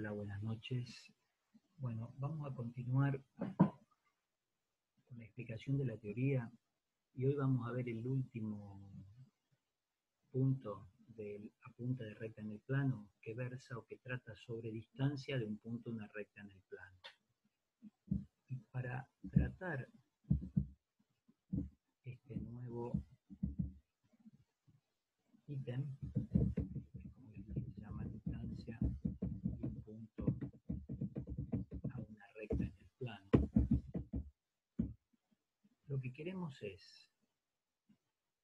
Hola, buenas noches. Bueno, vamos a continuar con la explicación de la teoría y hoy vamos a ver el último punto del apunte de recta en el plano que versa o que trata sobre distancia de un punto a una recta en el plano. Y para tratar este nuevo ítem, como les dije, se llama distancia de un punto a una recta en el plano, lo que queremos es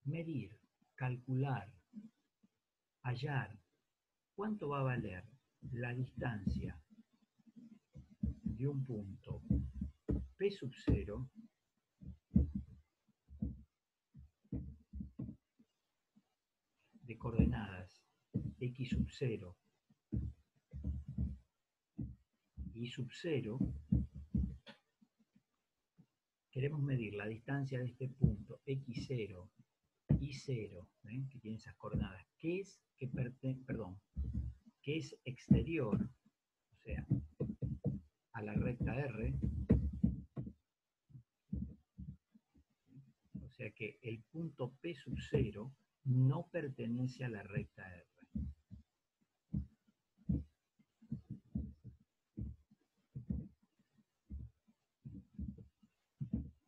medir, calcular, hallar cuánto va a valer la distancia de un punto P sub 0 de coordenadas X sub 0 y sub 0. Queremos medir la distancia de este punto X0 y 0, que tiene esas coordenadas, que es exterior, o sea, a la recta R, o sea que el punto P sub 0 no pertenece a la recta R.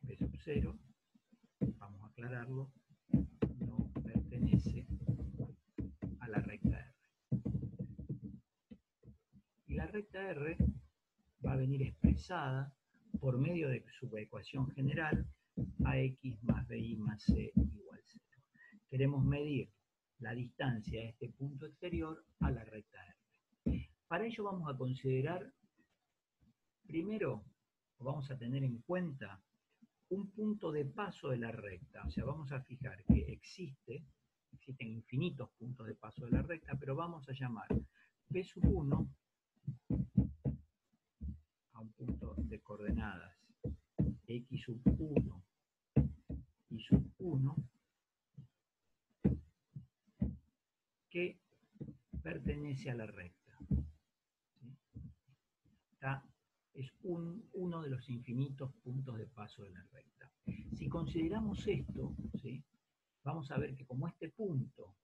P sub 0, vamos a aclararlo, no pertenece a la recta R. Y la recta R va a venir expresada por medio de su ecuación general AX más BY más C igual 0. Queremos medir la distancia de este punto exterior a la recta R. Para ello vamos a considerar, primero, vamos a tener en cuenta un punto de paso de la recta. O sea, vamos a fijar que existen infinitos puntos de paso de la recta, pero vamos a llamar P sub 1 a un punto de coordenadas X sub 1 y sub 1 que pertenece a la recta. ¿Sí? Es uno de los infinitos puntos de paso de la recta. Si consideramos esto, ¿sí?, vamos a ver que como este punto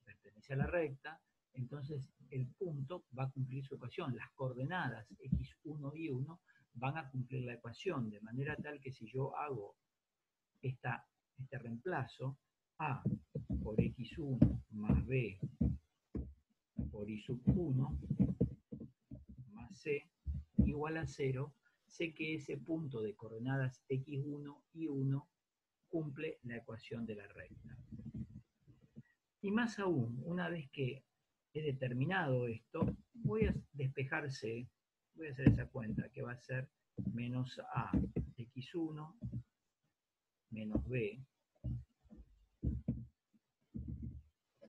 pertenece a la recta, entonces el punto va a cumplir su ecuación. Las coordenadas x1 y 1 van a cumplir la ecuación, de manera tal que si yo hago este reemplazo, A por x1 más B por y sub 1 más C igual a 0, sé que ese punto de coordenadas x1 y 1 cumple la ecuación de la recta. Y más aún, una vez que he determinado esto, voy a despejar C, voy a hacer esa cuenta que va a ser menos A x1 menos B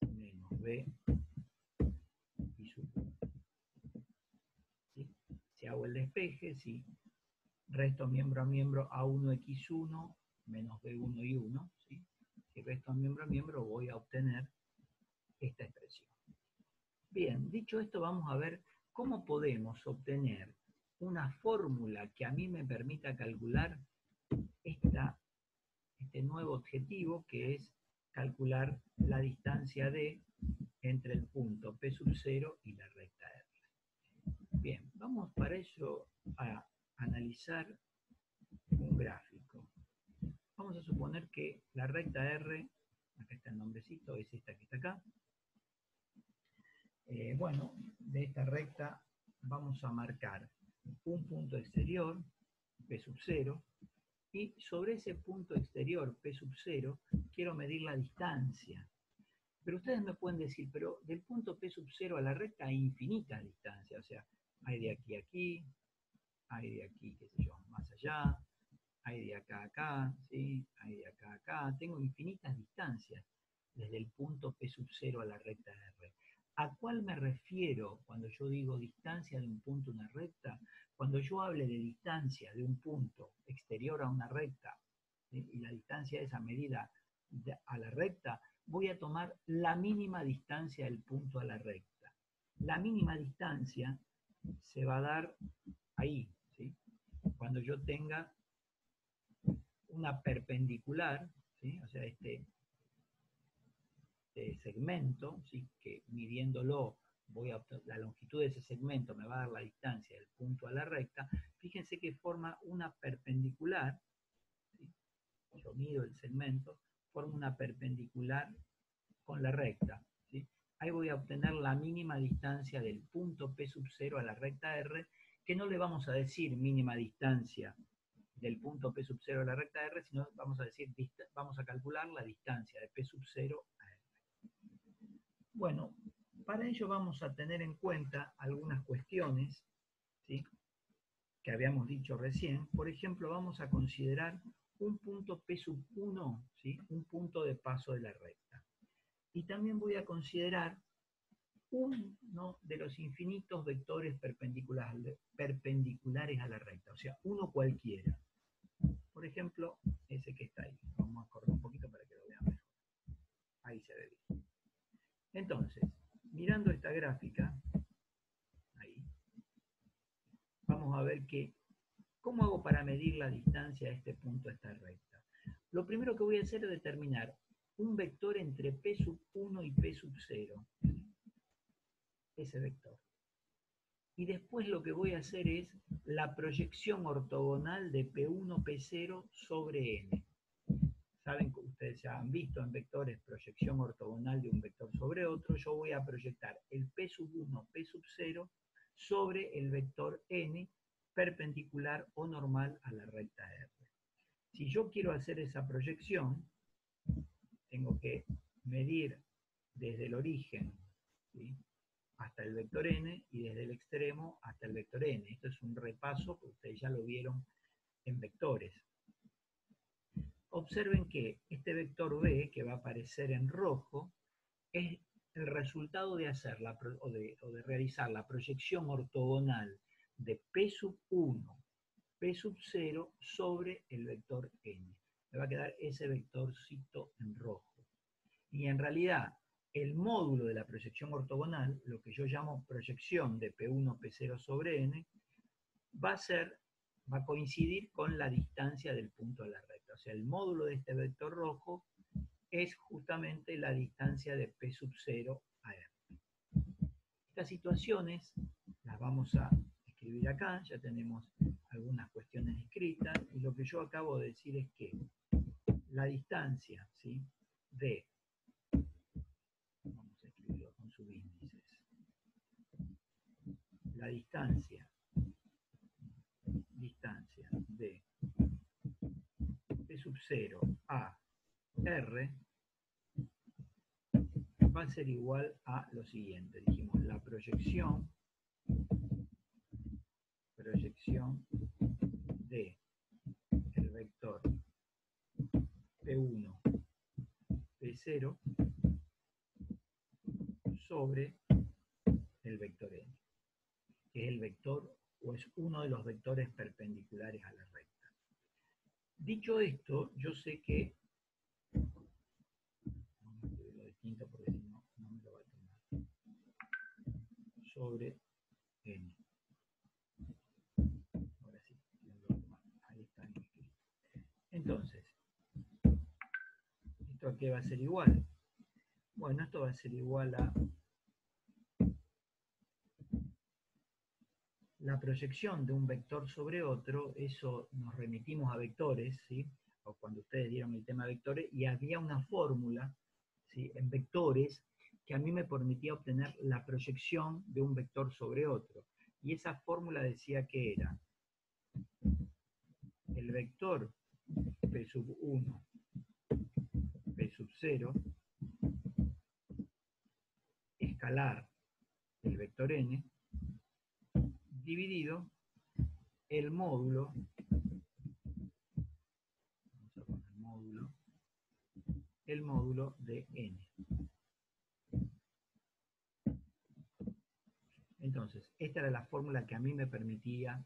menos B y sub 1. ¿Sí? Si hago el despeje, si resto miembro a miembro A1x1 menos B1 y 1, ¿sí?, si resto miembro a miembro voy a obtener esta expresión. Bien, dicho esto, vamos a ver cómo podemos obtener una fórmula que a mí me permita calcular este nuevo objetivo, que es calcular la distancia D entre el punto P sub 0 y la recta R. Bien, vamos para ello a analizar un gráfico. Vamos a suponer que la recta R, acá está el nombrecito, es esta que está acá. Bueno, de esta recta vamos a marcar un punto exterior, P sub 0, y sobre ese punto exterior, P sub 0, quiero medir la distancia. Pero ustedes me pueden decir, pero del punto P sub 0 a la recta hay infinitas distancias, o sea, hay de aquí a aquí, hay de aquí, qué sé yo, más allá, hay de acá a acá, ¿sí?, hay de acá a acá, tengo infinitas distancias desde el punto P sub 0 a la recta R. ¿A cuál me refiero cuando yo digo distancia de un punto a una recta? Cuando yo hable de distancia de un punto exterior a una recta, ¿sí?, y la distancia esa medida a la recta, voy a tomar la mínima distancia del punto a la recta. La mínima distancia se va a dar ahí, ¿sí? Cuando yo tenga una perpendicular, ¿sí? O sea, este segmento, ¿sí? Que midiéndolo voy a obtener la longitud de ese segmento, me va a dar la distancia del punto a la recta. Fíjense que forma una perpendicular, ¿sí? Yo mido el segmento, forma una perpendicular con la recta, ¿sí? Ahí voy a obtener la mínima distancia del punto P sub 0 a la recta R, que no le vamos a decir mínima distancia del punto P sub 0 a la recta R, sino vamos a decir, vamos a calcular la distancia de P sub 0 a R. Bueno, para ello vamos a tener en cuenta algunas cuestiones, ¿sí? Que habíamos dicho recién. Por ejemplo, vamos a considerar un punto P sub 1, ¿sí? Un punto de paso de la recta. Y también voy a considerar uno de los infinitos vectores perpendiculares a la recta, o sea, uno cualquiera. Por ejemplo, ese que está ahí. Vamos a correr un poquito para que lo vean mejor. Ahí se ve bien. Entonces, mirando esta gráfica, ahí, vamos a ver que, ¿cómo hago para medir la distancia a este punto, a esta recta? Lo primero que voy a hacer es determinar un vector entre P sub 1 y P sub 0. Ese vector. Y después lo que voy a hacer es la proyección ortogonal de P1, P0 sobre N. Saben que ustedes ya han visto en vectores proyección ortogonal de un vector sobre otro. Yo voy a proyectar el P sub 1, P sub 0 sobre el vector N perpendicular o normal a la recta R. Si yo quiero hacer esa proyección, tengo que medir desde el origen, ¿sí?, hasta el vector n y desde el extremo hasta el vector n. Esto es un repaso que ustedes ya lo vieron en vectores. Observen que este vector b, que va a aparecer en rojo, es el resultado de hacer o de realizar la proyección ortogonal de P sub 1, P sub 0 sobre el vector n. Me va a quedar ese vectorcito en rojo. Y en realidad, el módulo de la proyección ortogonal, lo que yo llamo proyección de P1, P0 sobre N, va a coincidir con la distancia del punto a la recta. O sea, el módulo de este vector rojo es justamente la distancia de P sub 0 a R. Estas situaciones las vamos a escribir acá, ya tenemos algunas cuestiones escritas, y lo que yo acabo de decir es que la distancia, ¿sí?, de, vamos a escribirlo con subíndices, la distancia de P sub 0 a R va a ser igual a lo siguiente. Dijimos la proyección de el vector P1, P0 sobre el vector N, que es el vector o es uno de los vectores perpendiculares a la recta. Dicho esto, yo sé que, vamos a escribirlo distinto porque si no, no me lo va a tomar, sobre N. Ahora sí, ahí está bien escrito. Entonces, ¿esto a qué va a ser igual? Bueno, esto va a ser igual a la proyección de un vector sobre otro. Eso nos remitimos a vectores, ¿sí?, o cuando ustedes dieron el tema de vectores, y había una fórmula, ¿sí?, en vectores que a mí me permitía obtener la proyección de un vector sobre otro. Y esa fórmula decía que era el vector P sub 1, P sub 0, escalar el vector n, dividido el módulo, vamos a poner el módulo de n. Entonces, esta era la fórmula que a mí me permitía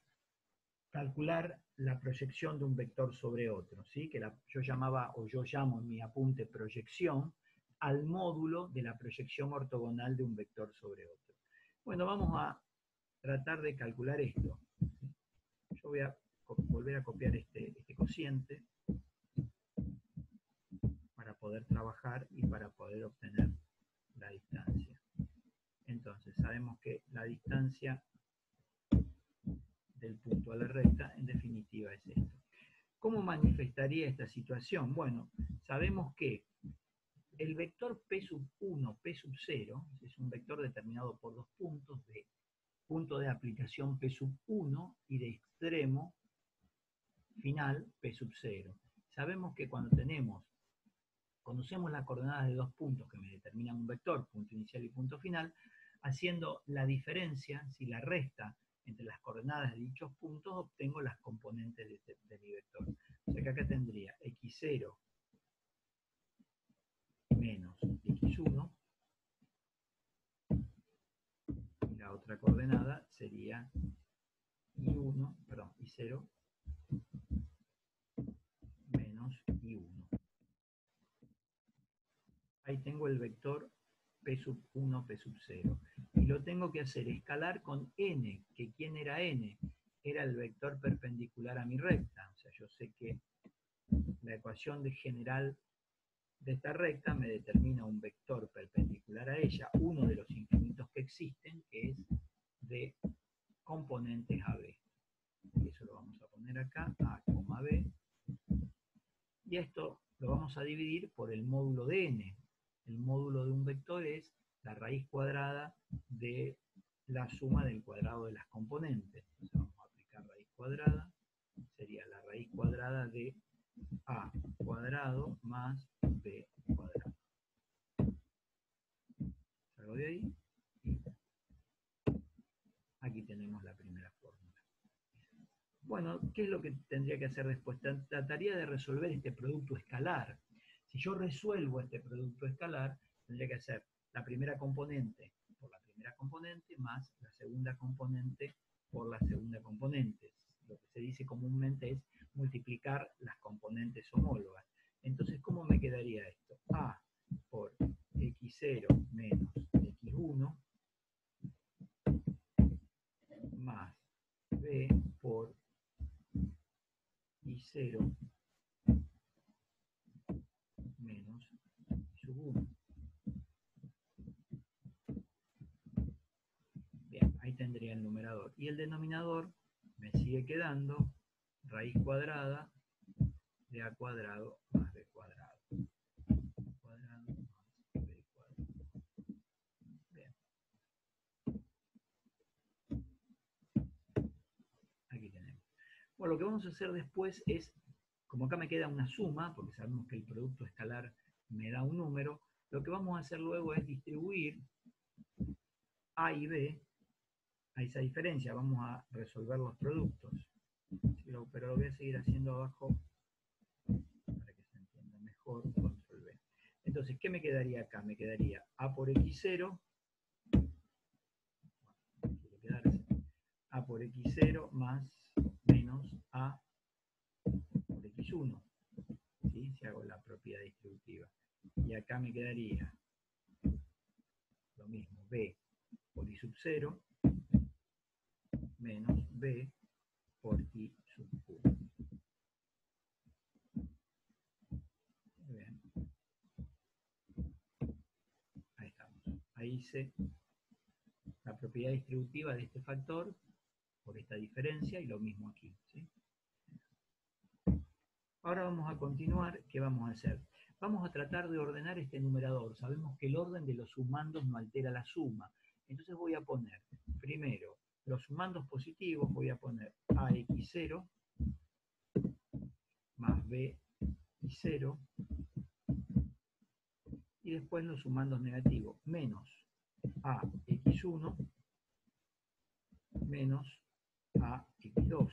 calcular la proyección de un vector sobre otro, ¿sí?, que yo llamo en mi apunte proyección al módulo de la proyección ortogonal de un vector sobre otro. Bueno, vamos a tratar de calcular esto. Yo voy a volver a copiar este cociente para poder trabajar y para poder obtener la distancia. Entonces, sabemos que la distancia del punto a la recta, en definitiva, es esto. ¿Cómo manifestaría esta situación? Bueno, sabemos que el vector P sub 1, P sub 0, es un vector determinado por dos puntos, de punto de aplicación P sub 1 y de extremo final P sub 0. Sabemos que cuando conocemos las coordenadas de dos puntos que me determinan un vector, punto inicial y punto final, haciendo la diferencia, si la resta entre las coordenadas de dichos puntos, obtengo las componentes de mi vector. O sea que acá tendría x0 menos x1, y la otra coordenada sería i1, perdón, i0 menos i1. Ahí tengo el vector P sub 1, P sub 0. Y lo tengo que hacer escalar con n, que ¿quién era n? Era el vector perpendicular a mi recta. O sea, yo sé que la ecuación general de esta recta me determina un vector perpendicular a ella, uno de los infinitos que existen, que es de componentes AB. Eso lo vamos a poner acá, A, B. Y esto lo vamos a dividir por el módulo de n. El módulo de un vector es la raíz cuadrada de la suma del cuadrado de las componentes. Entonces vamos a aplicar raíz cuadrada, sería la raíz cuadrada de A cuadrado más B cuadrado. Salgo de ahí. Aquí tenemos la primera fórmula. Bueno, ¿qué es lo que tendría que hacer después? Trataría de resolver este producto escalar. Si yo resuelvo este producto escalar, tendría que hacer la primera componente por la primera componente más la segunda componente por la segunda componente. Lo que se dice comúnmente es multiplicar las componentes homólogas. Entonces, ¿cómo me quedaría esto? A por x0 menos x1 más b por i0 menos sub 1. Bien, ahí tendría el numerador. Y el denominador me sigue quedando raíz cuadrada de a cuadrado más b cuadrado. A cuadrado más b cuadrado. Bien. Aquí tenemos. Bueno, lo que vamos a hacer después es, como acá me queda una suma, porque sabemos que el producto escalar me da un número, lo que vamos a hacer luego es distribuir A y B a esa diferencia. Vamos a resolver los productos. Pero lo voy a seguir haciendo abajo para que se entienda mejor. Control B. Entonces, ¿qué me quedaría acá? Me quedaría A por x0, quiere quedarse, A por x0 más menos A por x1, ¿sí? Si hago la propiedad distributiva. Y acá me quedaría lo mismo, B por i sub 0 menos B por i sub 1. Bien. Ahí estamos. Ahí hice la propiedad distributiva de este factor por esta diferencia y lo mismo aquí, ¿sí? Ahora vamos a continuar. ¿Qué vamos a hacer? Vamos a tratar de ordenar este numerador. Sabemos que el orden de los sumandos no altera la suma. Entonces voy a poner primero los sumandos positivos, voy a poner AX0 más BI0 y después los sumandos negativos menos AX1 menos AX2.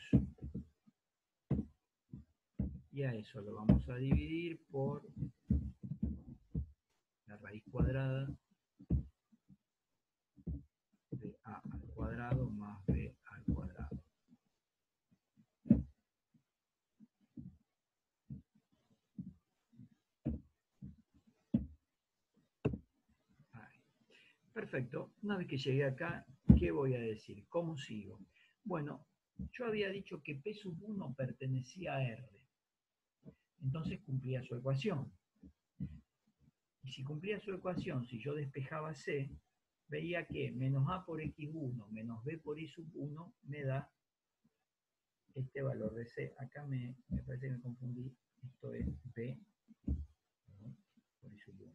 Y a eso lo vamos a dividir por la raíz cuadrada de A al cuadrado más B al cuadrado. Ahí. Perfecto. Una vez que llegué acá, ¿qué voy a decir? ¿Cómo sigo? Bueno, yo había dicho que P sub 1 pertenecía a R. Entonces cumplía su ecuación. Y si cumplía su ecuación, si yo despejaba C, veía que menos A por X1 menos B por Y sub 1 me da este valor de C. Acá me parece que me confundí. Esto es B por Y sub 1.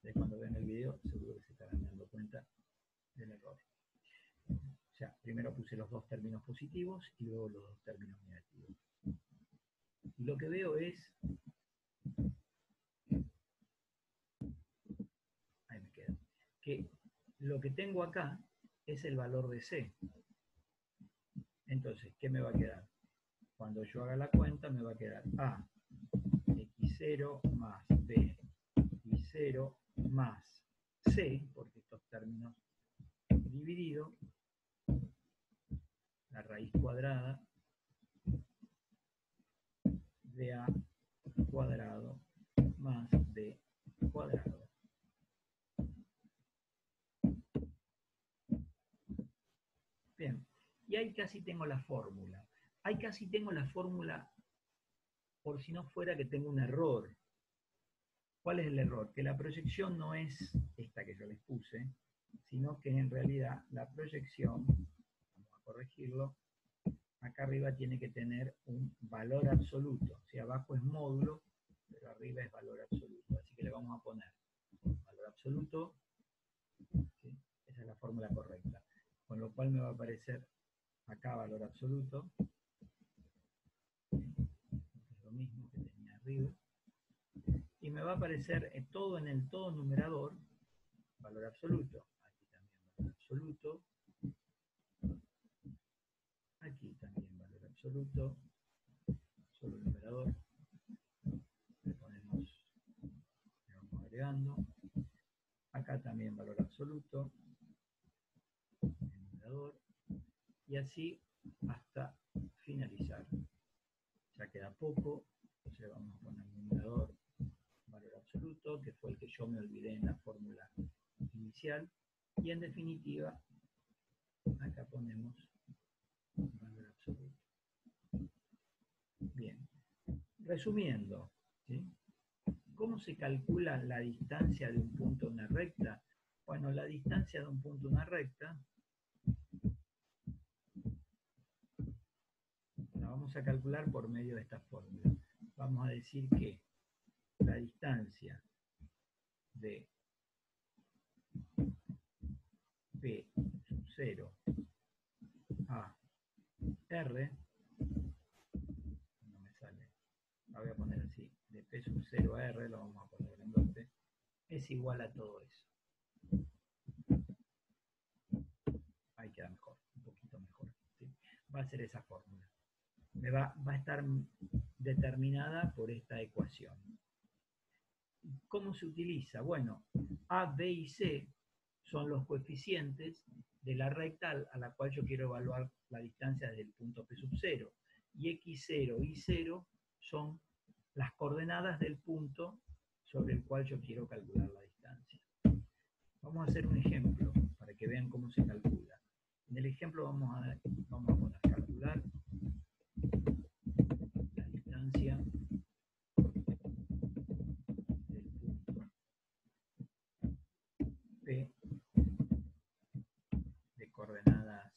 De cuando vean el video, seguro que se estarán dando cuenta del error. O sea, primero puse los dos términos positivos y luego los dos términos negativos. Y lo que veo es, ahí me queda, que lo que tengo acá es el valor de C. Entonces, ¿qué me va a quedar? Cuando yo haga la cuenta me va a quedar A, X0 más B, Y0 más C, porque estos términos divididos, la raíz cuadrada de A cuadrado más B cuadrado. Bien, y ahí casi tengo la fórmula. Ahí casi tengo la fórmula por si no fuera que tengo un error. ¿Cuál es el error? Que la proyección no es esta que yo les puse, sino que en realidad la proyección, vamos a corregirlo, acá arriba tiene que tener un valor absoluto. O sea, abajo es módulo, pero arriba es valor absoluto. Así que le vamos a poner valor absoluto, ¿sí? Esa es la fórmula correcta. Con lo cual me va a aparecer acá valor absoluto, es lo mismo que tenía arriba, y me va a aparecer todo en el todo numerador, valor absoluto, aquí también valor absoluto, aquí también valor absoluto, solo el numerador, le ponemos, le vamos agregando, acá también valor absoluto, el numerador, y así hasta finalizar. Ya queda poco, entonces vamos a poner el numerador valor absoluto, que fue el que yo me olvidé en la fórmula inicial, y en definitiva, acá ponemos valor absoluto. Bien, resumiendo, ¿sí? ¿Cómo se calcula la distancia de un punto a una recta? Bueno, la distancia de un punto a una recta la vamos a calcular por medio de esta fórmula. Vamos a decir que la distancia de P sub 0 a R, no me sale, la voy a poner así, de P sub 0 a R, lo vamos a poner en grandote, es igual a todo eso. Ahí queda mejor, un poquito mejor, ¿sí? Va a ser esa fórmula. Va a estar determinada por esta ecuación. ¿Cómo se utiliza? Bueno, A, B y C son los coeficientes de la recta a la cual yo quiero evaluar la distancia desde el punto P sub 0. Y X0 y 0 son las coordenadas del punto sobre el cual yo quiero calcular la distancia. Vamos a hacer un ejemplo para que vean cómo se calcula. En el ejemplo vamos a poner calcular la distancia del punto P de coordenadas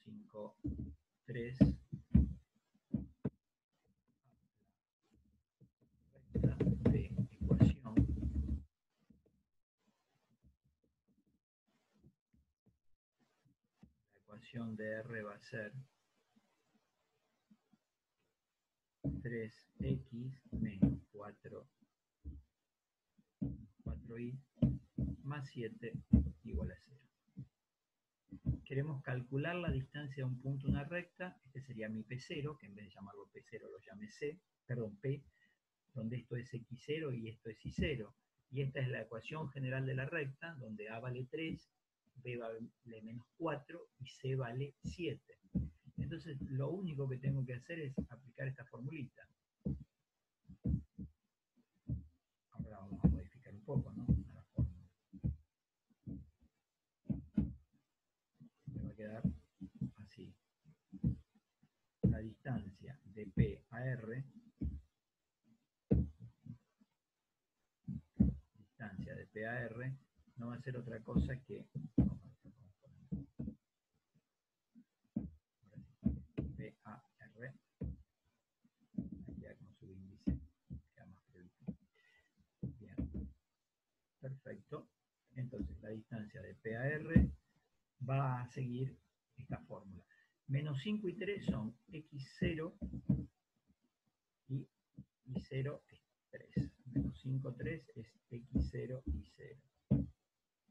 5, 3, recta de ecuación de R va a ser 3x menos 4y más 7 igual a 0. Queremos calcular la distancia de un punto a una recta, este sería mi P0, que en vez de llamarlo P0 lo llame P, donde esto es X0 y esto es Y0. Y esta es la ecuación general de la recta, donde A vale 3, B vale menos 4 y C vale 7. Entonces, lo único que tengo que hacer es aplicar esta formulita. Ahora vamos a modificar un poco, ¿no? A la fórmula. PAR, distancia de PAR, no va a ser otra cosa que PAR, queda con su índice, queda más predictivo. Bien, perfecto. Entonces la distancia de PAR va a seguir esta fórmula. Menos 5 y 3 son x0 y y0 es 3. Menos 5, 3 es x0 y 0.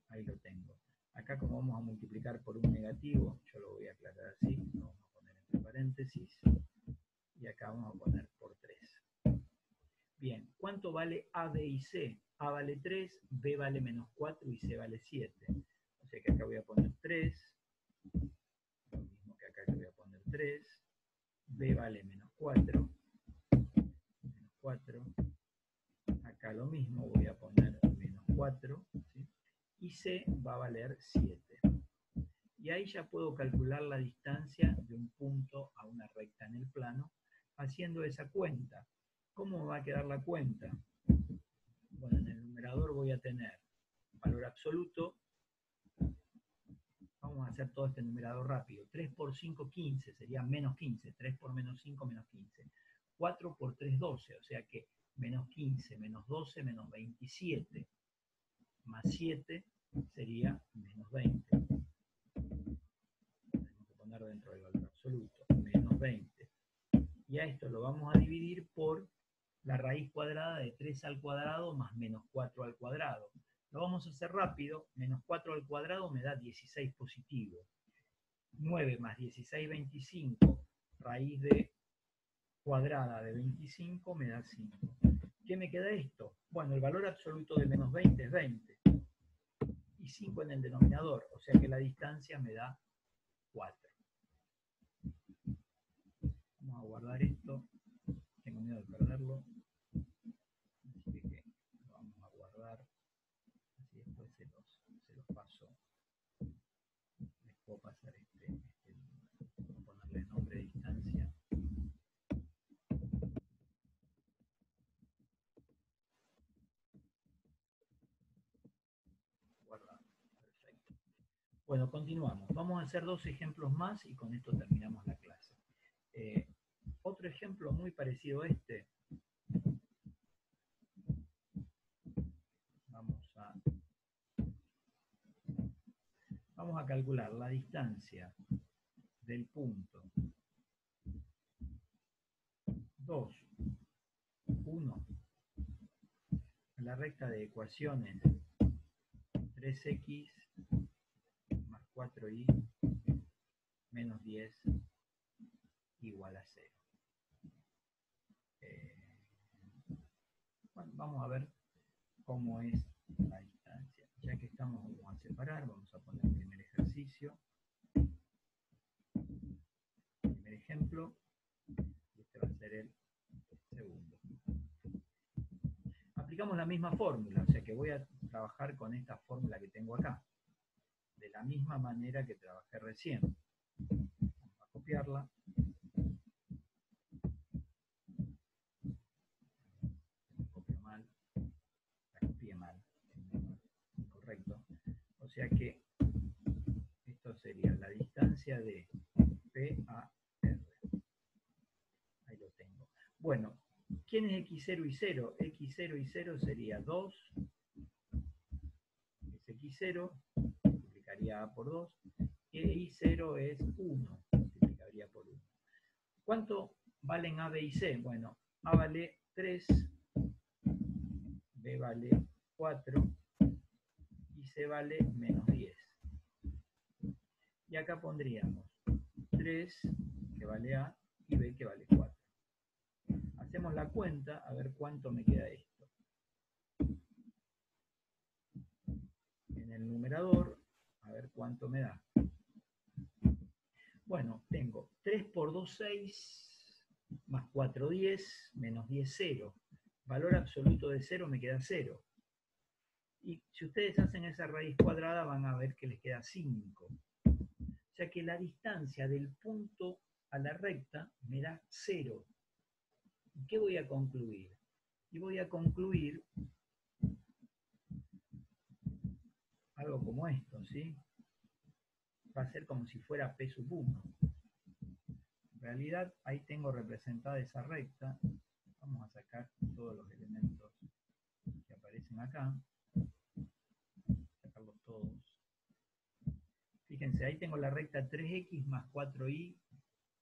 Ahí lo tengo. Acá como vamos a multiplicar por un negativo, yo lo voy a aclarar así, lo vamos a poner entre paréntesis, y acá vamos a poner por 3. Bien, ¿cuánto vale A, B y C? A vale 3, B vale menos 4 y C vale 7. O sea que acá voy a poner 3, lo mismo que acá voy a poner 3, B vale menos 4, acá lo mismo, voy a poner menos 4, ¿sí? Y C va a valer 7. Y ahí ya puedo calcular la distancia de un punto a una recta en el plano haciendo esa cuenta. ¿Cómo me va a quedar la cuenta? Bueno, en el numerador voy a tener valor absoluto. Vamos a hacer todo este numerador rápido. 3 por 5, 15, sería menos 15. 3 por menos 5, menos 15. 4 por 3, 12, o sea que menos 15, menos 12, menos 27, más 7 sería menos 20. Tenemos que poner dentro del valor absoluto, menos 20. Y a esto lo vamos a dividir por la raíz cuadrada de 3 al cuadrado más menos 4 al cuadrado. Lo vamos a hacer rápido. Menos 4 al cuadrado me da 16 positivo. 9 más 16, 25. Raíz de cuadrada de 25 me da 5. ¿Qué me queda esto? Bueno, el valor absoluto de menos 20 es 20. Y 5 en el denominador. O sea que la distancia me da 4. Vamos a guardar esto. Tengo miedo de perderlo. Así que lo vamos a guardar. Así después se los paso. Les puedo pasar voy a ponerle nombre de distancia. Guardado. Perfecto. Bueno, continuamos. Vamos a hacer 2 ejemplos más y con esto terminamos la clase. Otro ejemplo muy parecido a este. Vamos a calcular la distancia del punto 2, 1, en la recta de ecuaciones 3x más 4y menos 10 igual a 0. Bueno, vamos a ver cómo es la distancia. Ya que estamos, vamos a separar, vamos a poner el primer ejercicio, primer ejemplo, y este va a ser el segundo. Aplicamos la misma fórmula, o sea que voy a trabajar con esta fórmula que tengo acá, de la misma manera que trabajé recién. Vamos a copiarla. Copio mal, la copié mal, correcto. O sea que esto sería la distancia de PAR. Ahí lo tengo. Bueno, ¿quién es x0 y 0? x0 y 0 sería 2, es x0, multiplicaría a por 2, y 0 es 1, multiplicaría por 1. ¿Cuánto valen A, B y C? Bueno, A vale 3, B vale 4 y C vale menos 10. Y acá pondríamos 3, que vale A, y B, que vale 4. Hacemos la cuenta, a ver cuánto me queda esto. En el numerador, a ver cuánto me da. Bueno, tengo 3 por 2, 6, más 4, 10, menos 10, 0. Valor absoluto de 0 me queda 0. Y si ustedes hacen esa raíz cuadrada, van a ver que les queda 5. O sea que la distancia del punto a la recta me da 0. ¿Qué voy a concluir? Y voy a concluir algo como esto, ¿sí? Va a ser como si fuera P sub 1. En realidad, ahí tengo representada esa recta. Vamos a sacar todos los elementos que aparecen acá. Sacarlos todos. Fíjense, ahí tengo la recta 3x más 4y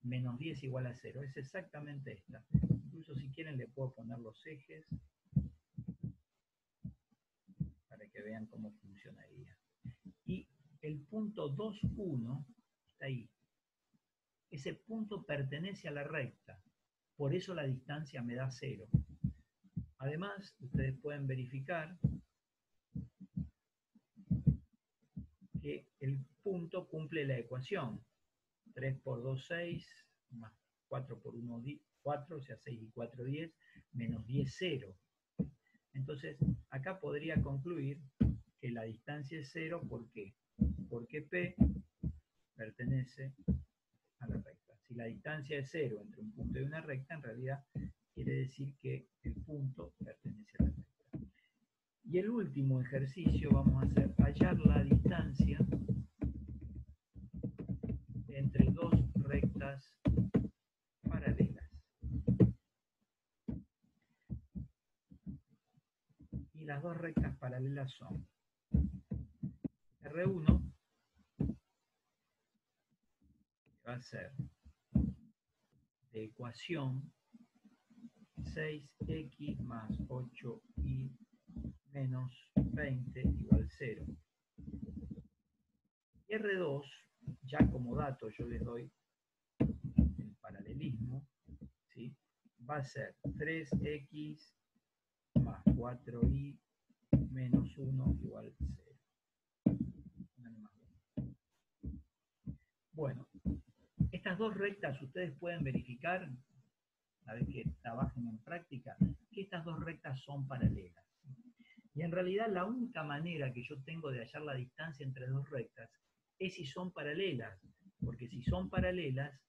menos 10 igual a 0. Es exactamente esta. Incluso si quieren le puedo poner los ejes para que vean cómo funcionaría. Y el punto 2, 1 está ahí. Ese punto pertenece a la recta. Por eso la distancia me da 0. Además, ustedes pueden verificar que el punto cumple la ecuación. 3 por 2, 6, más 4 por 1, 4, o sea, 6 y 4, 10, menos 10, 0. Entonces, acá podría concluir que la distancia es 0, ¿por qué? Porque P pertenece a la recta. Si la distancia es 0 entre un punto y una recta, en realidad quiere decir que el punto pertenece a la recta. Y el último ejercicio vamos a hacer hallar la distancia entre dos rectas paralelas. Y las dos rectas paralelas son R1, que va a ser de ecuación 6x más 8y menos 20 igual 0. Y R2, ya como dato yo les doy el paralelismo, ¿sí? Va a ser 3x más 4y menos 1 igual 0. Bueno, estas dos rectas ustedes pueden verificar, a ver que trabajen en práctica, que estas dos rectas son paralelas. Y en realidad la única manera que yo tengo de hallar la distancia entre dos rectas es si son paralelas, porque si son paralelas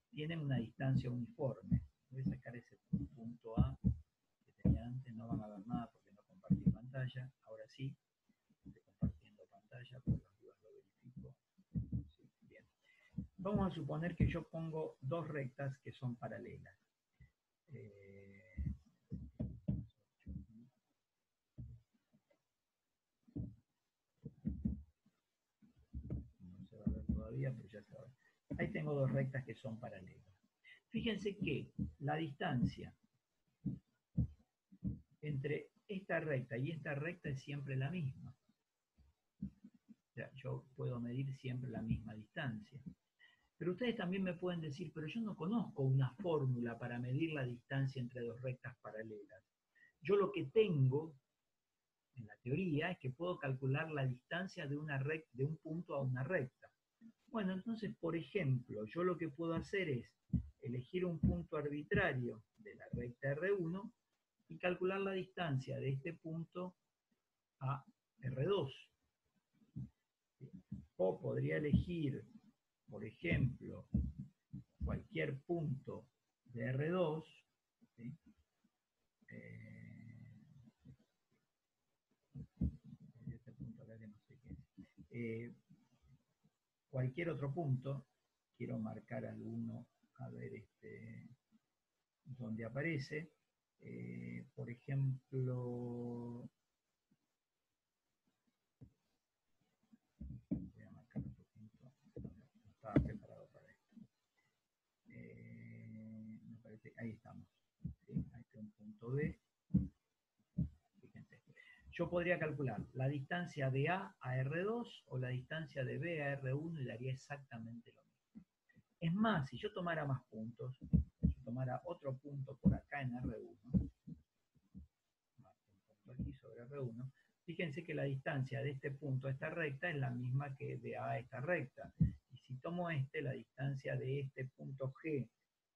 tienen una distancia uniforme. Voy a sacar ese punto A que tenía antes, no van a ver nada porque no compartí pantalla, ahora sí, estoy compartiendo pantalla, por las dudas lo verifico. Sí, bien. Vamos a suponer que yo pongo dos rectas que son paralelas. No se va a ver todavía, pero ya se va a ver. Ahí tengo dos rectas que son paralelas. Fíjense que la distancia entre esta recta y esta recta es siempre la misma. O sea, yo puedo medir siempre la misma distancia. Pero ustedes también me pueden decir, pero yo no conozco una fórmula para medir la distancia entre dos rectas paralelas. Yo lo que tengo en la teoría es que puedo calcular la distancia de un punto a una recta. Bueno, entonces, por ejemplo, yo lo que puedo hacer es elegir un punto arbitrario de la recta R1 y calcular la distancia de este punto a R2. O podría elegir, por ejemplo, cualquier punto de R2, ¿sí? Este punto acá que no sé qué es. Cualquier otro punto, quiero marcar alguno, a ver donde aparece, por ejemplo, voy a marcar otro punto, no estaba preparado para esto. Me parece, ahí estamos, ¿sí? Ahí está un punto B. Fíjense. Yo podría calcular la distancia de A a R2 o la distancia de B a R1 y daría exactamente lo mismo. Es más, si yo tomara más puntos, si tomara otro punto por acá en R1, un punto aquí sobre R1, fíjense que la distancia de este punto a esta recta es la misma que de A a esta recta. Y si tomo la distancia de este punto G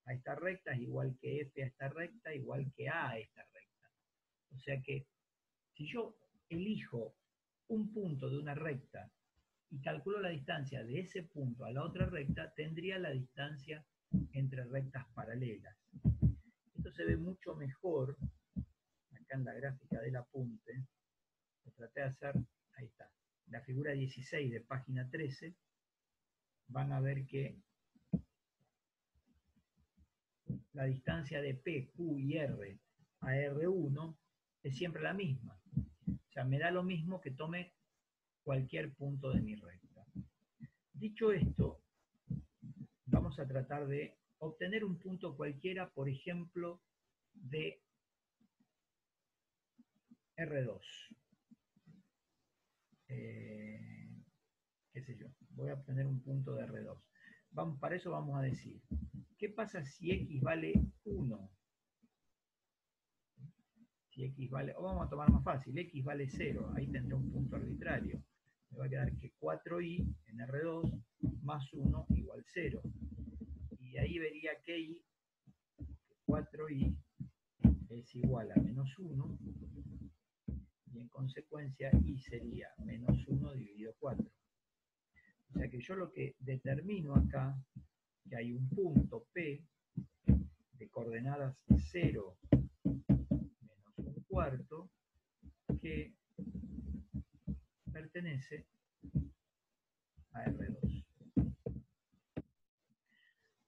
a esta recta es igual que F a esta recta, igual que A a esta recta. O sea que si yo elijo un punto de una recta y calculo la distancia de ese punto a la otra recta, tendría la distancia entre rectas paralelas. Esto se ve mucho mejor, acá en la gráfica del apunte, lo traté de hacer, ahí está, la figura 16 de página 13, van a ver que la distancia de P, Q y R a R1 es siempre la misma. O sea, me da lo mismo que tome cualquier punto de mi recta. Dicho esto, vamos a tratar de obtener un punto cualquiera, por ejemplo, de R2. Qué sé yo, voy a obtener un punto de R2. Para eso vamos a decir, ¿qué pasa si X vale 1? Si X vale, o vamos a tomar más fácil, X vale 0, ahí tendré un punto arbitrario. Me va a quedar que 4i en R2 más 1 igual 0. Y ahí vería que i, 4i es igual a menos 1, y en consecuencia i sería menos 1 dividido 4. O sea que yo lo que determino acá, que hay un punto P de coordenadas 0 menos un cuarto, que pertenece a R2.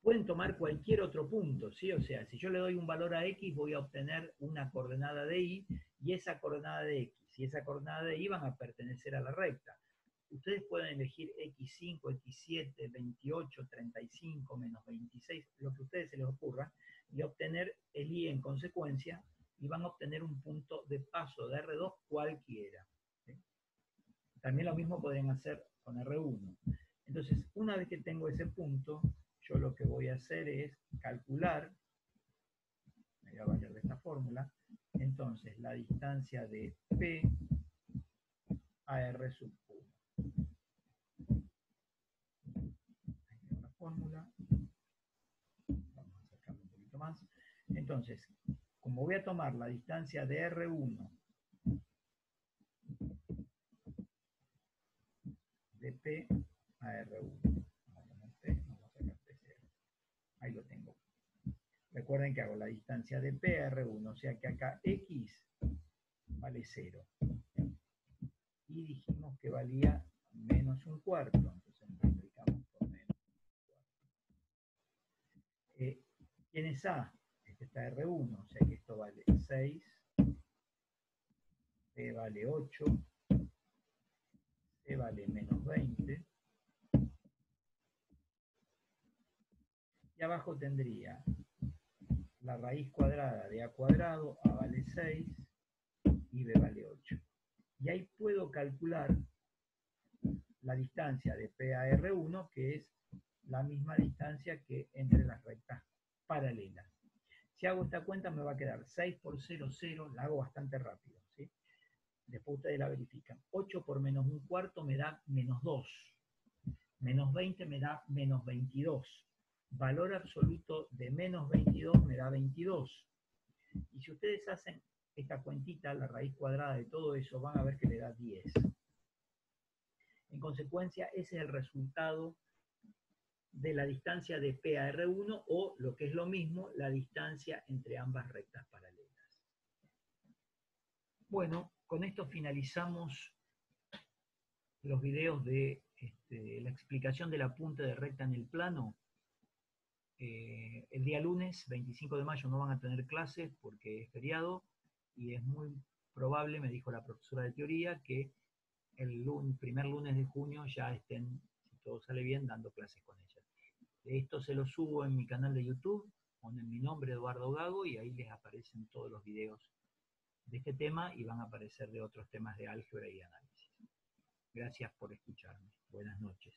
Pueden tomar cualquier otro punto, ¿sí? O sea, si yo le doy un valor a X, voy a obtener una coordenada de Y, y esa coordenada de X y esa coordenada de Y van a pertenecer a la recta. Ustedes pueden elegir X5, X7, 28, 35, menos 26, lo que a ustedes se les ocurra, y obtener el Y en consecuencia, y van a obtener un punto de paso de R2 cualquiera. ¿Sí? También lo mismo podrían hacer con R1. Entonces, una vez que tengo ese punto, yo lo que voy a hacer es calcular, me voy a valer de esta fórmula, entonces la distancia de P a R sub 1. Ahí tengo la fórmula, vamos a sacarlo un poquito más. Entonces, como voy a tomar la distancia de R1 de P a R1, vamos a poner P, vamos a sacar P0, ahí lo tengo. Recuerden que hago la distancia de P a R1, o sea que acá X vale 0. Y dijimos que valía menos un cuarto, entonces multiplicamos por menos un cuarto. ¿Quién es A? Este está R1, o sea que esto vale 6, B vale 8, C vale menos 20, y abajo tendría la raíz cuadrada de A cuadrado, A vale 6 y B vale 8. Y ahí puedo calcular la distancia de P a R1, que es la misma distancia que entre las rectas paralelas. Si hago esta cuenta me va a quedar 6 por 0, 0, la hago bastante rápido, ¿sí? Después ustedes la verifican. 8 por menos un cuarto me da menos 2. Menos 20 me da menos 22. Valor absoluto de menos 22 me da 22. Y si ustedes hacen esta cuentita, la raíz cuadrada de todo eso, van a ver que le da 10. En consecuencia, ese es el resultado de la distancia de P a R1, o, lo que es lo mismo, la distancia entre ambas rectas paralelas. Bueno, con esto finalizamos los videos de la explicación del apunte de recta en el plano. El día lunes, 25 de mayo, no van a tener clases porque es feriado, y es muy probable, me dijo la profesora de teoría, que el primer lunes de junio ya estén, si todo sale bien, dando clases con ella. Esto se lo subo en mi canal de YouTube, ponen mi nombre, Eduardo Gago, y ahí les aparecen todos los videos de este tema, y van a aparecer de otros temas de álgebra y análisis. Gracias por escucharme. Buenas noches.